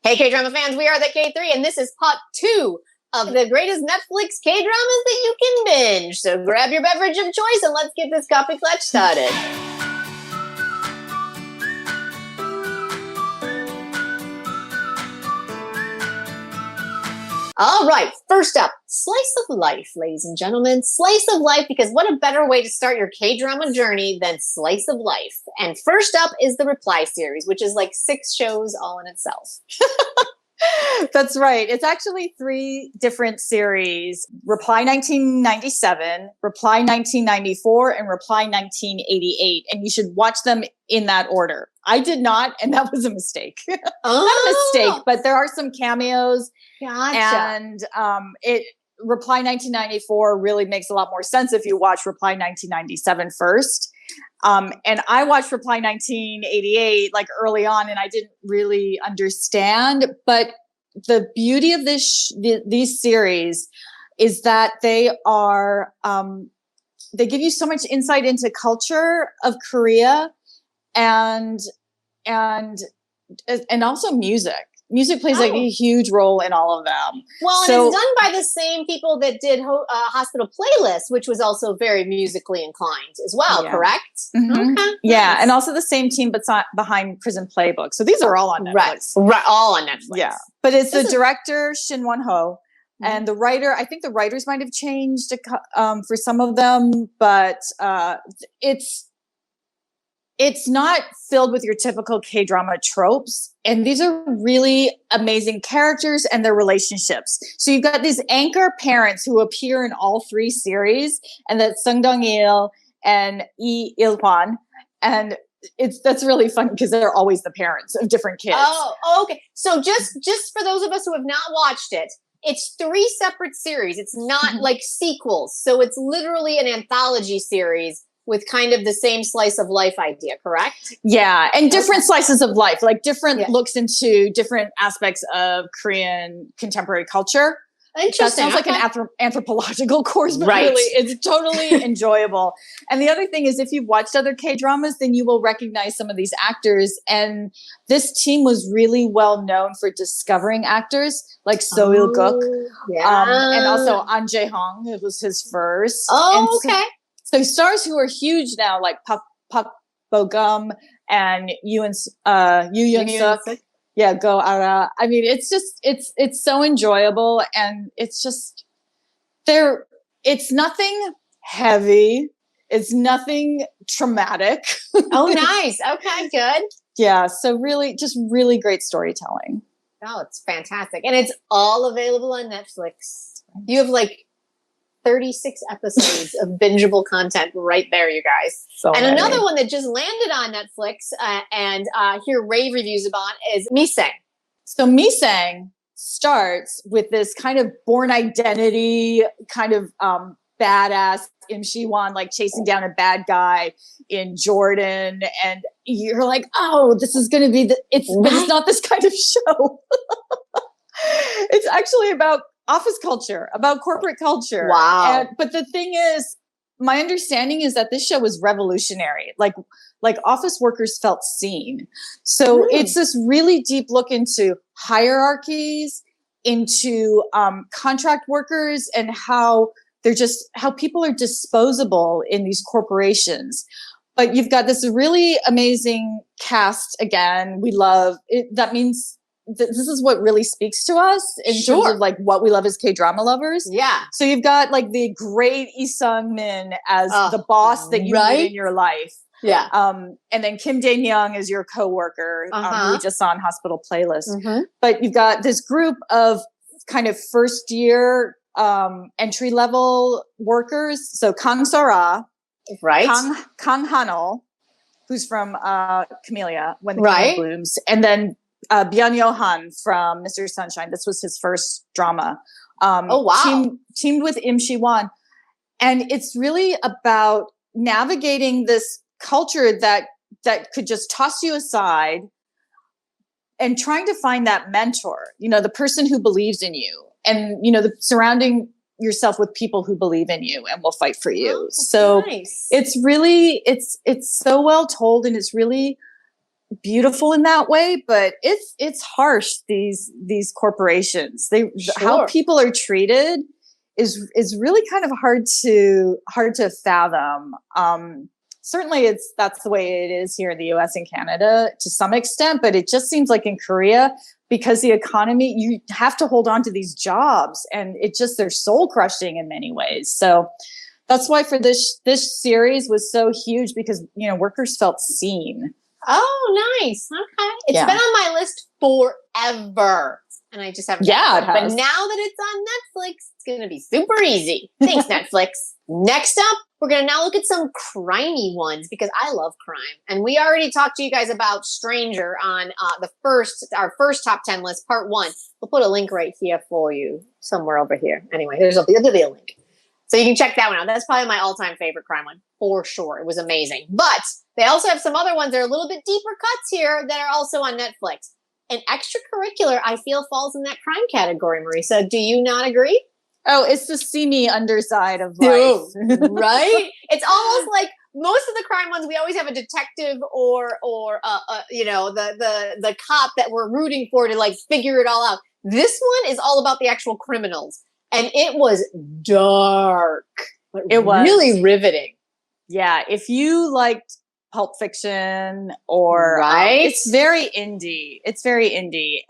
Hey, K-drama fans, we are the K3, and this is part 2 of the greatest Netflix K-dramas that you can binge. So grab your beverage of choice and let's get this coffee clutch started. All right, first up, slice of life, ladies and gentlemen. Slice of life, because what a better way to start your K-drama journey than slice of life. And first up is the Reply series, which is like 6 shows all in itself. That's right. It's actually 3 different series: Reply 1997, Reply 1994, and Reply 1988. And you should watch them in that order. I did not, and that was a mistake. Not a mistake, but there are some cameos. Gotcha. And Reply 1994 really makes a lot more sense if you watch Reply 1997 first. And I watched Reply 1988 like early on, and I didn't really understand. But the beauty of these series is that they are they give you so much insight into culture of Korea, and also music. Music plays like a huge role in all of them. Well, and it's done by the same people that did Hospital Playlist, which was also very musically inclined as well, correct? Mm-hmm. Okay. Yeah, Nice. and also the same team but behind Prison Playbook. So these are all on Netflix. Right, all on Netflix. Yeah, but it's the director, Shin Won-ho, and the writer, I think the writers might have changed for some of them, but it's not filled with your typical K-drama tropes. And these are really amazing characters and their relationships. So you've got these anchor parents who appear in all 3 series, and that's Sung Dong-il and Lee Il-hwan. And that's really fun because they're always the parents of different kids. Oh, okay. So just for those of us who have not watched it, it's 3 separate series. It's not like sequels. So it's literally an anthology series with kind of the same slice of life idea, correct? Yeah, and different slices of life, like different looks into different aspects of Korean contemporary culture. Interesting. That sounds like an anthropological course, but really, it's totally enjoyable. And the other thing is, if you've watched other K-dramas, then you will recognize some of these actors. And this team was really well known for discovering actors like So Il-guk, and also An Jae-hong. It was his first. Oh, okay. So stars who are huge now, like Park Bo-gum and Yoo Yoon-suk. Yeah, Go Ara. I mean, it's just, it's so enjoyable, and it's just, it's nothing heavy. It's nothing traumatic. Oh, nice. Okay, good. Yeah, so really great storytelling. Oh, it's fantastic. And it's all available on Netflix. You have like 36 episodes of bingeable content right there, you guys. Another one that just landed on Netflix and hear rave reviews about is MISAENG. So MISAENG starts with this kind of Born Identity, kind of badass Im Shi-won, like chasing down a bad guy in Jordan. And you're like, oh, this is going to be but it's not this kind of show. It's actually about office culture, about corporate culture. Wow. But the thing is, my understanding is that this show was revolutionary. Like office workers felt seen. So it's this really deep look into hierarchies, into contract workers, and how people are disposable in these corporations. But you've got this really amazing cast again. We love it. That means this is what really speaks to us in terms of like what we love as K-drama lovers. Yeah. So you've got like the great Lee Sung-min as the boss that you need in your life. Yeah. And then Kim Dae-myung is your coworker who we just saw on Hospital Playlist. But you've got this group of kind of first year entry level workers. So Kang Sora, Kang Hanul, who's from Camellia, When the Camellia Blooms, and then Byun Yo-han from Mr. Sunshine. This was his first drama. Teamed with Im Shi-won. And it's really about navigating this culture that could just toss you aside and trying to find that mentor, the person who believes in you, and, surrounding yourself with people who believe in you and will fight for you. So nice. It's really, it's so well told, and it's really beautiful in that way, but it's harsh. These corporations, how people are treated is really kind of hard to fathom. Certainly that's the way it is here in the US and Canada to some extent, but it just seems like in Korea, because the economy, you have to hold on to these jobs, and they're soul crushing in many ways. So that's why for this series was so huge, because, workers felt seen. Oh, nice. Okay. It's been on my list forever, and I just haven't. Yeah, it has. But now that it's on Netflix, it's going to be super easy. Thanks, Netflix. Next up, we're going to now look at some crimey ones, because I love crime. And we already talked to you guys about Stranger on our first top 10 list, part 1. We'll put a link right here for you, somewhere over here. Anyway, there'll be a link. So you can check that one out. That's probably my all-time favorite crime one, for sure. It was amazing. But they also have some other ones that are a little bit deeper cuts here that are also on Netflix. And Extracurricular, I feel, falls in that crime category, Marisa. Do you not agree? Oh, it's the seamy underside of life. Right? It's almost like most of the crime ones, we always have a detective or the cop that we're rooting for to like figure it all out. This one is all about the actual criminals. And it was dark. It was really riveting. Yeah. If you liked Pulp Fiction or it's very indie.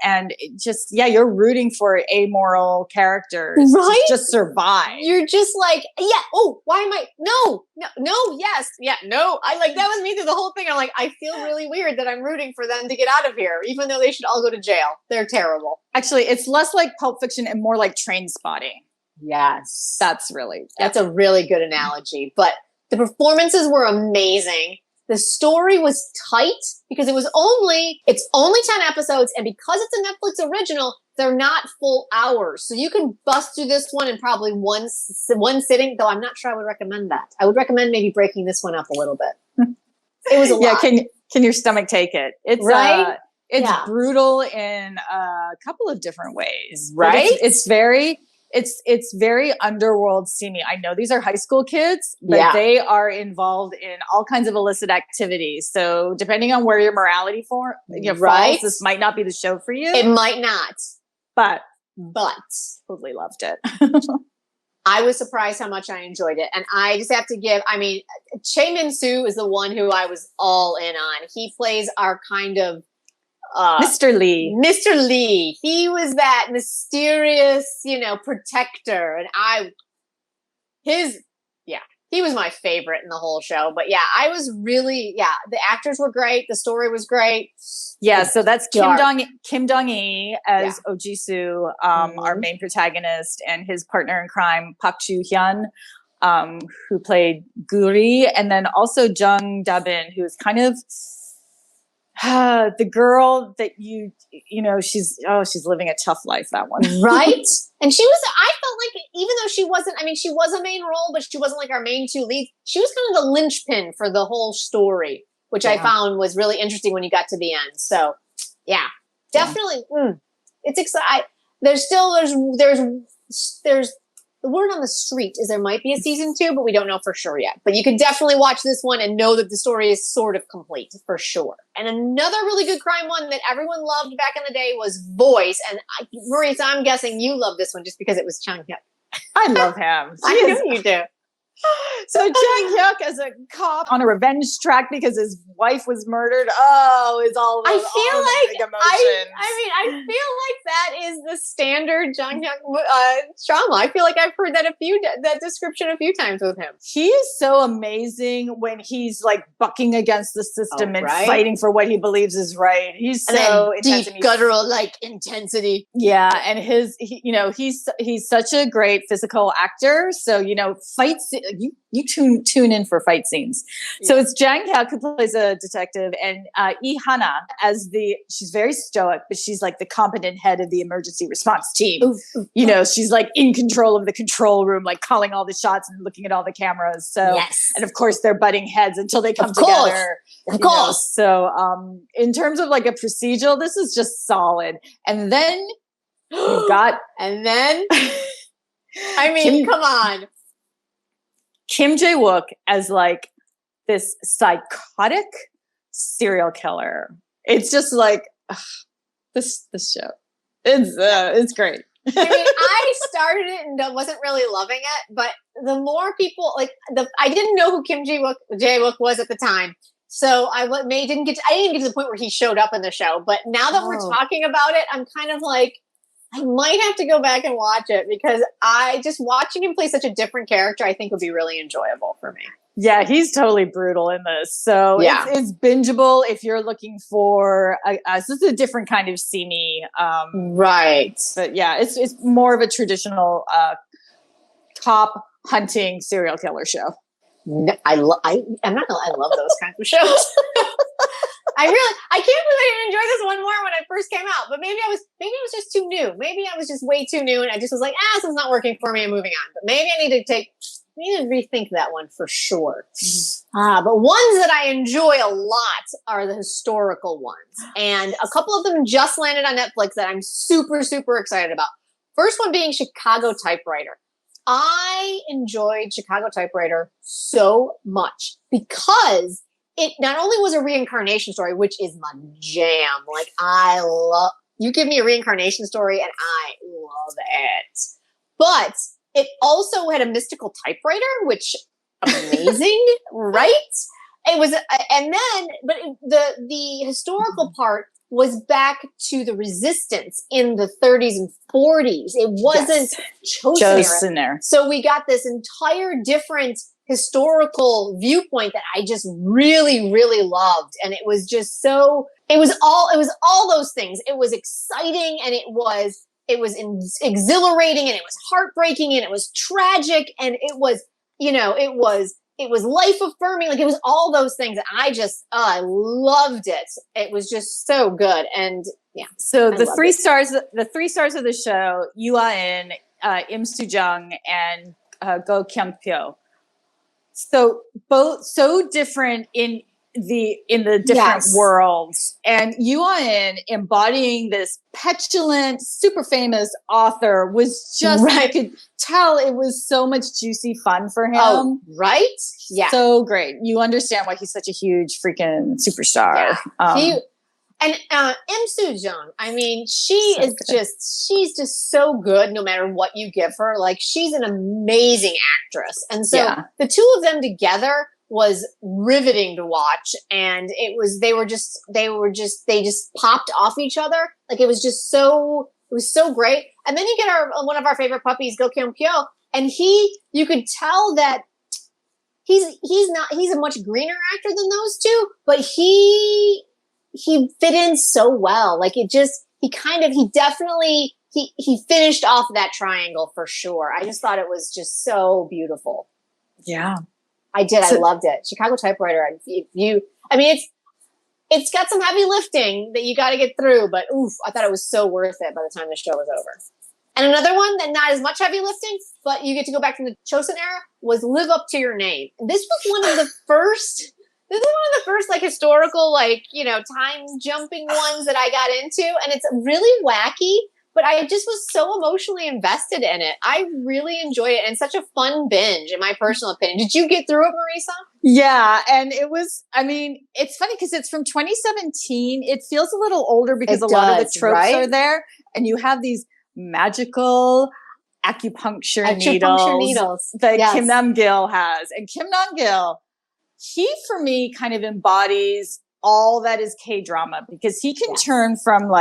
And you're rooting for amoral characters to just survive. You're just like, why am I? No, yes. Yeah, no. That was me through the whole thing. I'm like, I feel really weird that I'm rooting for them to get out of here, even though they should all go to jail. They're terrible. Actually, it's less like Pulp Fiction and more like Train Spotting. Yes. That's a really good analogy. But the performances were amazing. The story was tight because it's only 10 episodes, and because it's a Netflix original, they're not full hours. So you can bust through this one in probably one sitting, though I'm not sure I would recommend that. I would recommend maybe breaking this one up a little bit. It was a lot. Can your stomach take it? It's it's brutal in a couple of different ways. Right? It's very underworld seamy. I know these are high school kids, but they are involved in all kinds of illicit activities. So depending on where your morality falls, this might not be the show for you. It might not. But totally loved it. I was surprised how much I enjoyed it. And I just have to give, Chae Min-soo is the one who I was all in on. He plays our kind of Mr. Lee. Mr. Lee. He was that mysterious, protector. And he was my favorite in the whole show. But I was really, the actors were great. The story was great. Yeah. So that's Kim Dong-hee as Oh Ji-soo, our main protagonist, and his partner in crime, Park Ju-hyun, who played Guri. And then also Jung Da-bin, who is kind of the girl that she's living a tough life, that one. Right? And I felt like, even though she was a main role, but she wasn't like our main two leads. She was kind of the linchpin for the whole story, which I found was really interesting when you got to the end. So definitely. It's exciting. There's the word on the street is there might be a season 2, but we don't know for sure yet. But you can definitely watch this one and know that the story is sort of complete, for sure. And another really good crime one that everyone loved back in the day was Voice. And Marisa, I'm guessing you love this one just because it was Chang Hyuk. I love him. I know you do. So Chang Hyuk as a cop on a revenge track because his wife was murdered. Oh, is all the emotions. I feel like that is the standard Chang Hyuk trauma. I feel like I've heard that description a few times with him. He is so amazing when he's like bucking against the system and fighting for what he believes is right. He's so deep guttural intensity. Yeah, and he's such a great physical actor. So fights. You tune in for fight scenes. Yeah. So it's Jang Hyuk who plays a detective, and Lee Hana she's very stoic, but she's like the competent head of the emergency response team. She's like in control of the control room, like calling all the shots and looking at all the cameras. So, and of course they're butting heads until they come together. Of course. So in terms of like a procedural, this is just solid. And then you've got, come on. Kim Jae-wook as like this psychotic serial killer. It's just like this show. It's great. I mean, I started it and wasn't really loving it, but the more people I didn't know who Kim Jae-wook was at the time, so I didn't get to the point where he showed up in the show. But now that we're talking about it, I'm kind of like, I might have to go back and watch it because watching him play such a different character, I think would be really enjoyable for me. Yeah, he's totally brutal in this. So it's bingeable if you're looking for this is a different kind of seamy. Right. But yeah, it's more of a traditional cop hunting serial killer show. I'm not gonna. I love those kinds of shows. I can't believe I didn't enjoy this one more when it first came out. But maybe I was just too new. Maybe I was just way too new, and I just was like, this is not working for me. I'm moving on. But maybe I need to rethink that one for sure. But ones that I enjoy a lot are the historical ones. And a couple of them just landed on Netflix that I'm super, super excited about. First one being Chicago Typewriter. I enjoyed Chicago Typewriter so much because it not only was a reincarnation story, which is my jam. Like, you give me a reincarnation story and I love it. But it also had a mystical typewriter, which amazing, right? It was, the historical part was back to the resistance in the 30s and 40s. It wasn't Chosen era. So we got this entire different historical viewpoint that I just really, really loved. And it was just it was all those things. It was exciting and it was exhilarating and it was heartbreaking and it was tragic and it was life affirming. Like, it was all those things. I loved it. It was just so good. And yeah. So the three stars of the show, Yuan, Im Soo-jung, and Go Kyung-pyo. So both so different in the different worlds, and Yuan embodying this petulant, super famous author was just, you could tell it was so much juicy fun for him. Oh, right? Yeah. So great. You understand why he's such a huge freaking superstar. Yeah. Im Soo-jung, I mean, she's just so good no matter what you give her. Like, she's an amazing actress. And so the two of them together was riveting to watch, and they just popped off each other. Like, it was so great. And then you get one of our favorite puppies, Go Kyung-pyo, and you could tell that he's a much greener actor than those two, but he fit in so well. Like, he finished off that triangle for sure. I just thought it was just so beautiful. Yeah. I did. I loved it. Chicago Typewriter. It's got some heavy lifting that you got to get through, but I thought it was so worth it by the time the show was over. And another one that not as much heavy lifting, but you get to go back from the Chosen era, was Live Up to Your Name. This was one of the first like historical, time jumping ones that I got into, and it's really wacky. But I just was so emotionally invested in it. I really enjoyed it, and such a fun binge, in my personal opinion. Did you get through it, Marisa? Yeah, and it was, it's funny because it's from 2017. It feels a little older because a lot of the tropes are there. And you have these magical acupuncture needles that Kim Nam-gil has. And Kim Nam-gil, he, for me, kind of embodies all that is K-drama, because he can turn from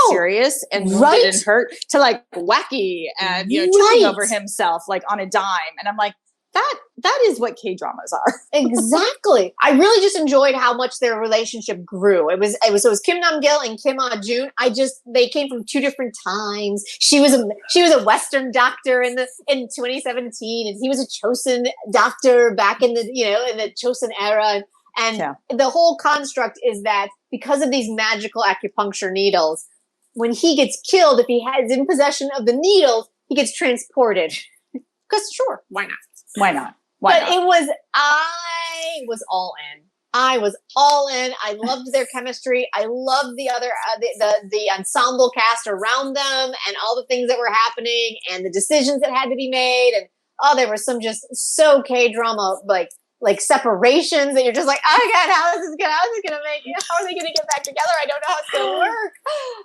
serious and wounded and hurt to wacky and tripping over himself on a dime. And I'm like, that is what K-dramas are. Exactly. I really just enjoyed how much their relationship grew. It was Kim Nam-gil and Kim Ah-jun. They came from two different times. She was a Western doctor in 2017, and he was a Chosen doctor back in the Chosen era. And the whole construct is that because of these magical acupuncture needles, when he gets killed, if he is in possession of the needles, he gets transported. Because sure, why not? I was all in. I was all in. I loved their chemistry. I loved the other the ensemble cast around them, and all the things that were happening, and the decisions that had to be made. And there was some just so K-drama, like separations that you're just like, oh God, how is this gonna make it? How are they gonna get back together? I don't know how it's gonna work.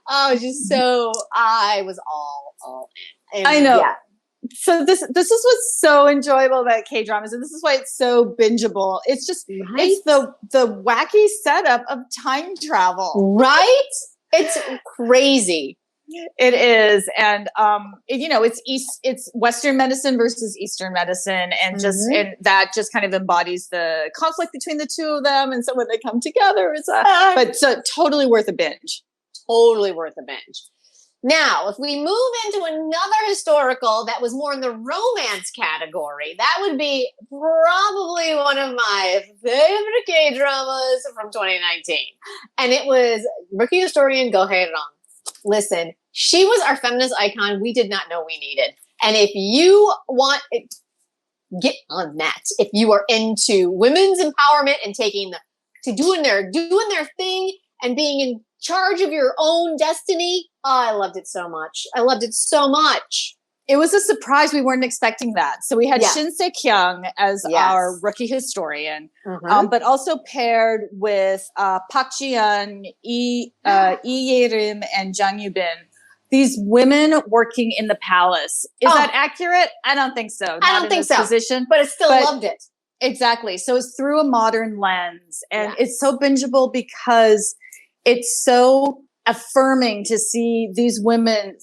Oh, it's just so, I was all in. And I know. Yeah. So this is what's so enjoyable about K-dramas, and this is why it's so bingeable. It's just, it's the wacky setup of time travel. Right? It's crazy. It is. And, it's Western medicine versus Eastern medicine. And and that just kind of embodies the conflict between the two of them. And so when they come together, but totally worth a binge. Totally worth a binge. Now, if we move into another historical that was more in the romance category, that would be probably one of my favorite K-dramas from 2019. And it was Rookie Historian Go Ryung. Listen, she was our feminist icon we did not know we needed. And if you want it, get on that. If you are into women's empowerment and doing their thing and being in charge of your own destiny, I loved it so much. I loved it so much. It was a surprise. We weren't expecting that. So we had Shin Se-kyung as our rookie historian, but also paired with Park Ji-yeon, Lee Ye-rim, and Jang Yu-bin. These women working in the palace. Is that accurate? I don't think so. I don't think so. Position, but I still loved it. Exactly. So it's through a modern lens, and it's so bingeable because it's so affirming to see these women,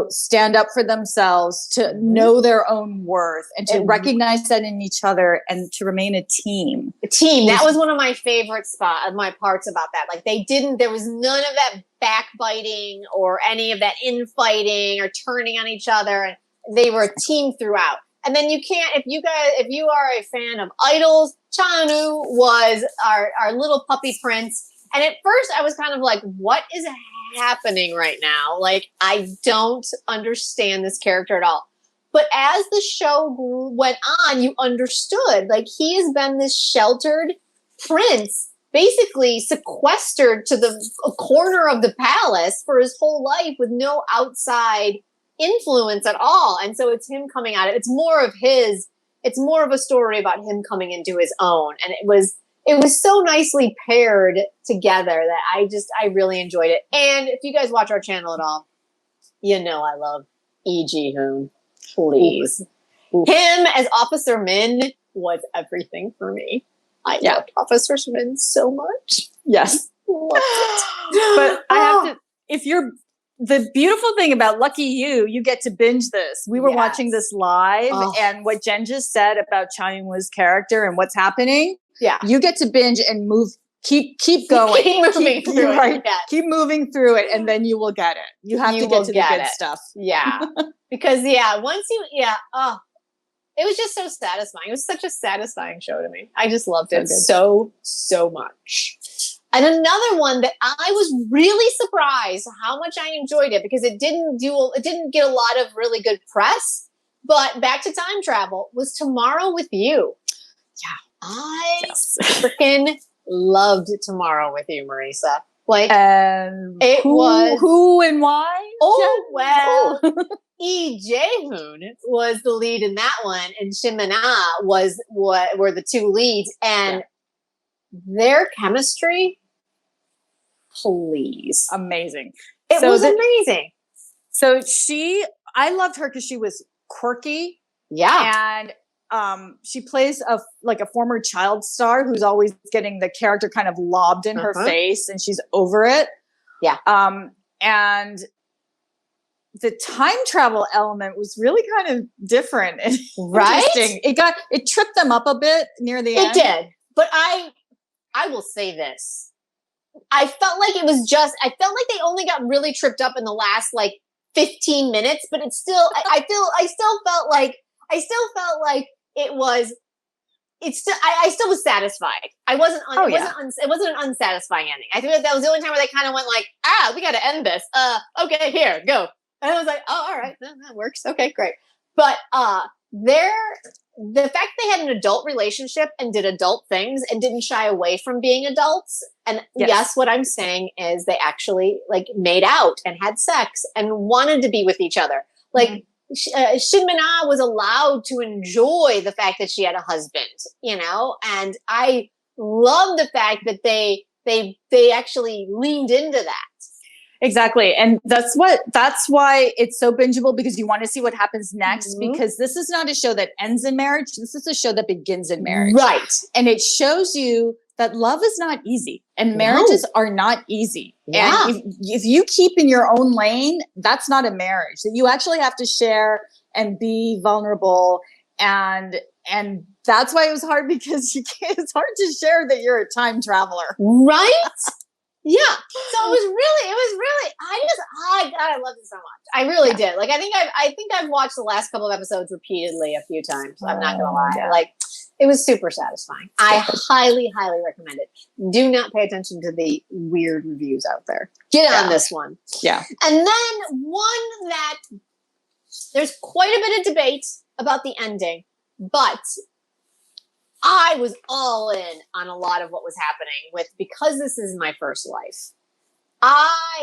stand up for themselves, to know their own worth, and to recognize that in each other, and to remain a team. That was one of my favorite parts about that. Like there was none of that backbiting or any of that infighting or turning on each other. And they were a team throughout. And then if you are a fan of Idols, Chanu was our little puppy prince. And at first I was kind of like, what is happening right now? Like, I don't understand this character at all. But as the show went on, you understood. Like, he has been this sheltered prince, basically sequestered to a corner of the palace for his whole life with no outside influence at all. And so it's him coming at it. It's more of a story about him coming into his own. And it was so nicely paired together that I really enjoyed it. And if you guys watch our channel at all, I love Lee Ji-hoon. Please. Ooh. Him as Officer Min was everything for me. I loved Officer Min so much. Yes. Loved it. But I have to, the beautiful thing about Lucky You get to binge this. We were watching this live, and what Jen just said about Cha Eun-woo's character and what's happening. Yeah. You get to binge and move, keep going. Keep moving through it. Right. Yes. Keep moving through it, and then you will get it. You have to get to the good stuff. Yeah. Because once it was just so satisfying. It was such a satisfying show to me. I just loved it so much. And another one that I was really surprised how much I enjoyed it, because it didn't get a lot of really good press, but back to time travel, was Tomorrow with You. Yeah. I freaking loved Tomorrow with You, Marisa. Like, and who and why? Oh, well, Lee Jae-hoon was the lead in that one, and Shin Min-ah were the two leads, and their chemistry, please. Amazing. It was amazing. So I loved her because she was quirky. Yeah. And she plays a former child star who's always getting the character kind of lobbed in her face, and she's over it. Yeah. And the time travel element was really kind of different and interesting. It tripped them up a bit near the end. It did. But I will say this. I felt like they only got really tripped up in the last 15 minutes, but it's still, I still felt like I still was satisfied. It wasn't an unsatisfying ending. I think that was the only time where they kind of went we got to end this. Okay, here, go. And I was like, oh, all right, that works. Okay, great. But the fact they had an adult relationship and did adult things and didn't shy away from being adults. And yes, what I'm saying is they actually made out and had sex and wanted to be with each other. Shin Min-ah was allowed to enjoy the fact that she had a husband, you know, and I love the fact that they actually leaned into that. Exactly. And that's why it's so bingeable, because you want to see what happens next, because this is not a show that ends in marriage. This is a show that begins in marriage. Right. And it shows you that love is not easy and marriages are not easy. Yeah. And if you keep in your own lane, that's not a marriage. That you actually have to share and be vulnerable. And that's why it was hard, because it's hard to share that you're a time traveler. Right? Yeah. So it was really, I loved it so much. I really did. Like, I think I've watched the last couple of episodes repeatedly a few times. I'm not going to lie. Yeah. Like, it was super satisfying. I highly, highly recommend it. Do not pay attention to the weird reviews out there. Get on this one. Yeah. And then one that there's quite a bit of debate about the ending, but I was all in on a lot of what was happening with, because this is my first life.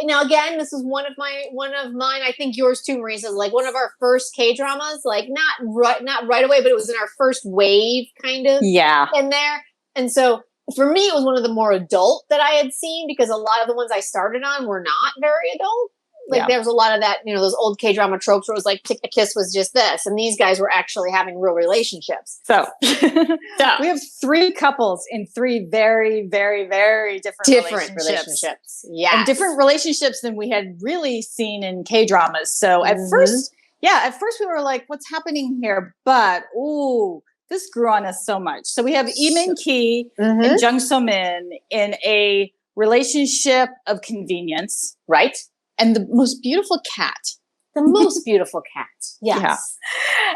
Now again, this is one of mine. I think yours too, Marisa. Like one of our first K-dramas, like not right away, but it was in our first wave, kind of. Yeah. In there, and so for me, it was one of the more adult that I had seen, because a lot of the ones I started on were not very adult. Like there was a lot of that, you know, those old K-drama tropes where it was like a kiss was just this, and these guys were actually having real relationships. So we have 3 couples in 3 very, very, very different relationships. Yeah. And different relationships than we had really seen in K-dramas. So at first we were like, what's happening here? But, this grew on us so much. So we have Lee Min-ki and Jung So-min in a relationship of convenience. Right. And the most beautiful cat. The most beautiful cat. Yes. Yeah.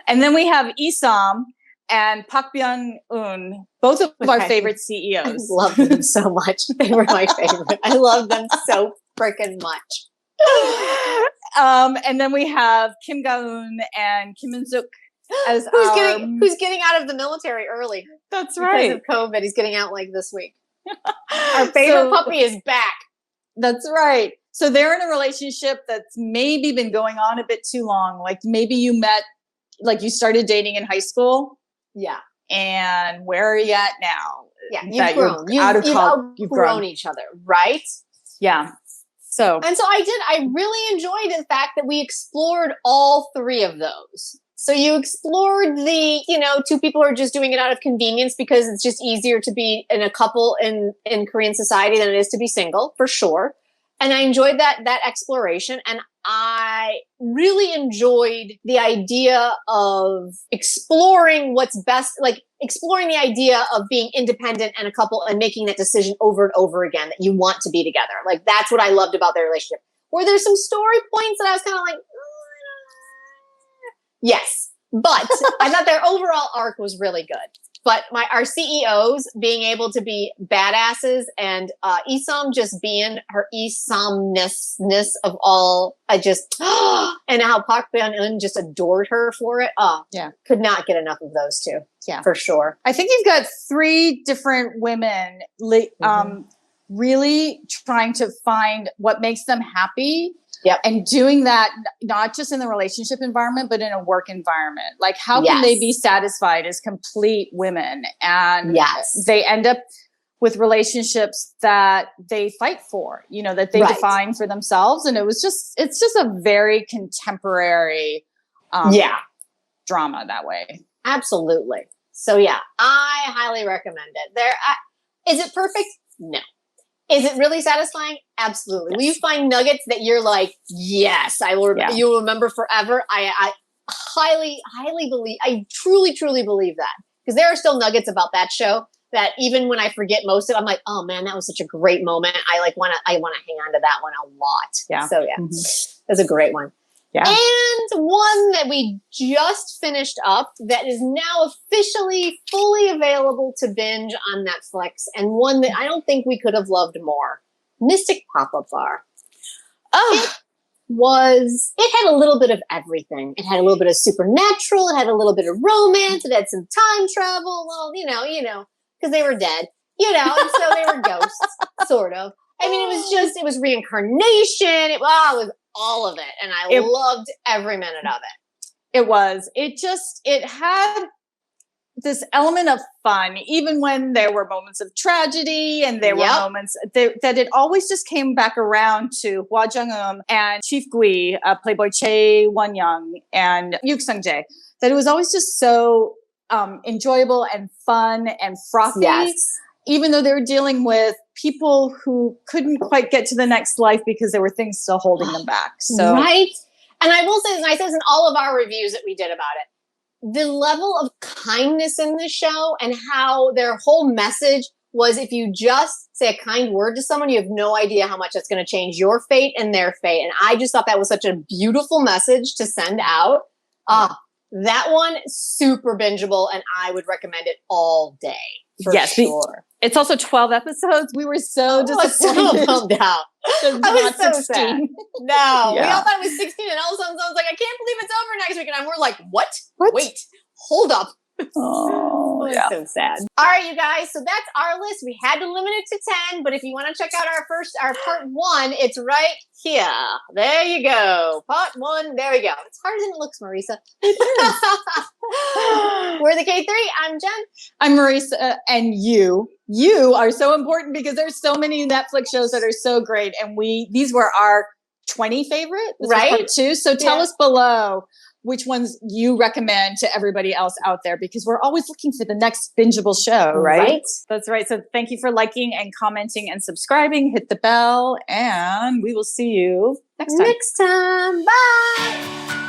And then we have Isom and Park Byung-eun, both of our favorite CEOs. I love them so much. They were my favorite. I love them so freaking much. And then we have Kim Ga-eun and Kim In-suk as who's getting out of the military early. That's right. Because of COVID. He's getting out like this week. Our favorite puppy is back. That's right. So they're in a relationship that's maybe been going on a bit too long. Like maybe you met, like you started dating in high school. Yeah. And where are you at now? Yeah. You've grown. You've grown each other, right? Yeah. So. And so I really enjoyed the fact that we explored all 3 of those. So you explored the, you know, 2 people who are just doing it out of convenience because it's just easier to be in a couple in Korean society than it is to be single, for sure. And I enjoyed that exploration. And I really enjoyed the idea of exploring what's best, like exploring the idea of being independent and a couple and making that decision over and over again that you want to be together. Like that's what I loved about their relationship. Were there some story points that I was kind of like, yes, but I thought their overall arc was really good. But our CEOs being able to be badasses and Isom just being her Isomness of all, and how Park Byung-eun just adored her for it. Could not get enough of those 2. Yeah, for sure. I think you've got 3 different women really trying to find what makes them happy. Yep. And doing that, not just in the relationship environment, but in a work environment. Like, how can they be satisfied as complete women? And they end up with relationships that they fight for, you know, that they define for themselves. And it's just a very contemporary drama that way. Absolutely. So yeah, I highly recommend it. Is it perfect? No. Is it really satisfying? Absolutely. Yes. Will you find nuggets that you're like, yes, I will. You will remember forever? I highly believe. I truly believe that, because there are still nuggets about that show that even when I forget most of it, I'm like, oh man, that was such a great moment. I want to hang on to that one a lot. Yeah. So yeah, that's a great one. Yeah. And one that we just finished up that is now officially fully available to binge on Netflix, and one that I don't think we could have loved more. Mystic Pop-Up Bar. It had a little bit of everything. It had a little bit of supernatural. It had a little bit of romance. It had some time travel. Well, you know, because they were dead, you know, and so they were ghosts, sort of. I mean, it was reincarnation. It was all of it. And I loved every minute of it. It was. It had this element of fun, even when there were moments of tragedy and there were moments that it always just came back around to Hwa Jung-eum and Chief Gui, Playboy Chae Won-young, and Yuk Sung-jae. That it was always just so enjoyable and fun and frothy, even though they were dealing with people who couldn't quite get to the next life because there were things still holding them back. So right. And I will say this, and I said this in all of our reviews that we did about it. The level of kindness in the show and how their whole message was, if you just say a kind word to someone, you have no idea how much that's going to change your fate and their fate. And I just thought that was such a beautiful message to send out. That one, super bingeable, and I would recommend it all day. For sure. It's also 12 episodes. We were so disappointed. I was so bummed out. I was so 16. Sad. No, we all thought it was 16, and all of a sudden I was like, I can't believe it's over next week. And we're like, what? Wait, hold up. Oh, yeah. So sad. All right, you guys. So that's our list. We had to limit it to 10, but if you want to check out our part 1, it's right here. There you go. Part 1. There we go. It's harder than it looks, Marisa. We're the K3. I'm Jen. I'm Marisa, and you are so important because there's so many Netflix shows that are so great, and these were our 20 favorite, right? Part 2. So tell us below which ones you recommend to everybody else out there, because we're always looking for the next bingeable show, right? That's right. So thank you for liking and commenting and subscribing. Hit the bell, and we will see you next time. Bye.